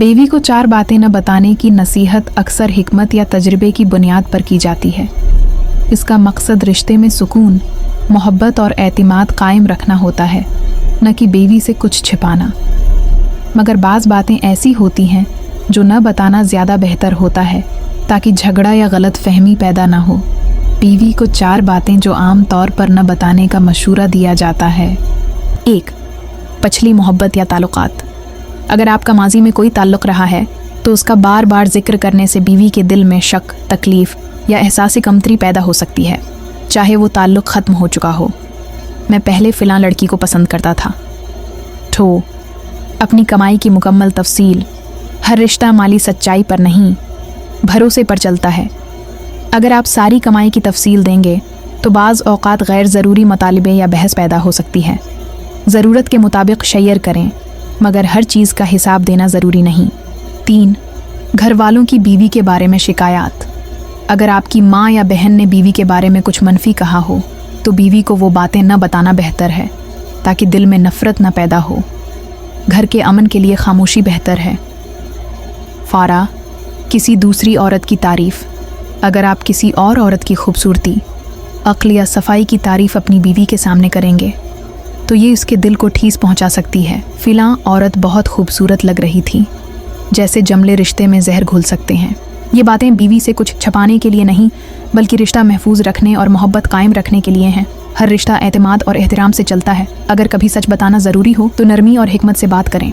बीवी को 4 बातें न बताने की नसीहत अक्सर हिकमत या तजर्बे की बुनियाद पर की जाती है। इसका मकसद रिश्ते में सुकून, मोहब्बत और एतमाद कायम रखना होता है, न कि बीवी से कुछ छिपाना। मगर बाज़ बातें ऐसी होती हैं जो न बताना ज़्यादा बेहतर होता है, ताकि झगड़ा या गलत फहमी पैदा ना हो। बीवी को 4 बातें जो आम तौर पर न बताने का मशूरा दिया जाता है। 1. पिछली मोहब्बत या ताल्लुकात। अगर आपका माजी में कोई ताल्लुक़ रहा है तो उसका बार बार जिक्र करने से बीवी के दिल में शक, तकलीफ़ या एहसास कमतरी पैदा हो सकती है, चाहे वो ताल्लुक़ ख़त्म हो चुका हो। मैं पहले फ़िलां लड़की को पसंद करता था। 2. अपनी कमाई की मुकम्मल तफसील। हर रिश्ता माली सच्चाई पर नहीं, भरोसे पर चलता है। अगर आप सारी कमाई की तफसील देंगे तो बाज़ औक़ात गैर ज़रूरी मुतालिबे या बहस पैदा हो सकती है। ज़रूरत के मुताबिक शेयर करें, मगर हर चीज़ का हिसाब देना ज़रूरी नहीं। 3. घर वालों की बीवी के बारे में शिकायत। अगर आपकी माँ या बहन ने बीवी के बारे में कुछ मनफी कहा हो तो बीवी को वो बातें न बताना बेहतर है, ताकि दिल में नफ़रत न पैदा हो। घर के अमन के लिए खामोशी बेहतर है। 4. किसी दूसरी औरत की तारीफ़। अगर आप किसी और औरत की खूबसूरती, अक्ल या सफाई की तारीफ़ अपनी बीवी के सामने करेंगे तो ये उसके दिल को ठेस पहुंचा सकती है। फ़िलां औरत बहुत खूबसूरत लग रही थी, जैसे जमले रिश्ते में जहर घुल सकते हैं। ये बातें बीवी से कुछ छुपाने के लिए नहीं, बल्कि रिश्ता महफूज रखने और मोहब्बत कायम रखने के लिए हैं। हर रिश्ता एतमाद और एहतराम से चलता है। अगर कभी सच बताना ज़रूरी हो तो नरमी और हिकमत से बात करें।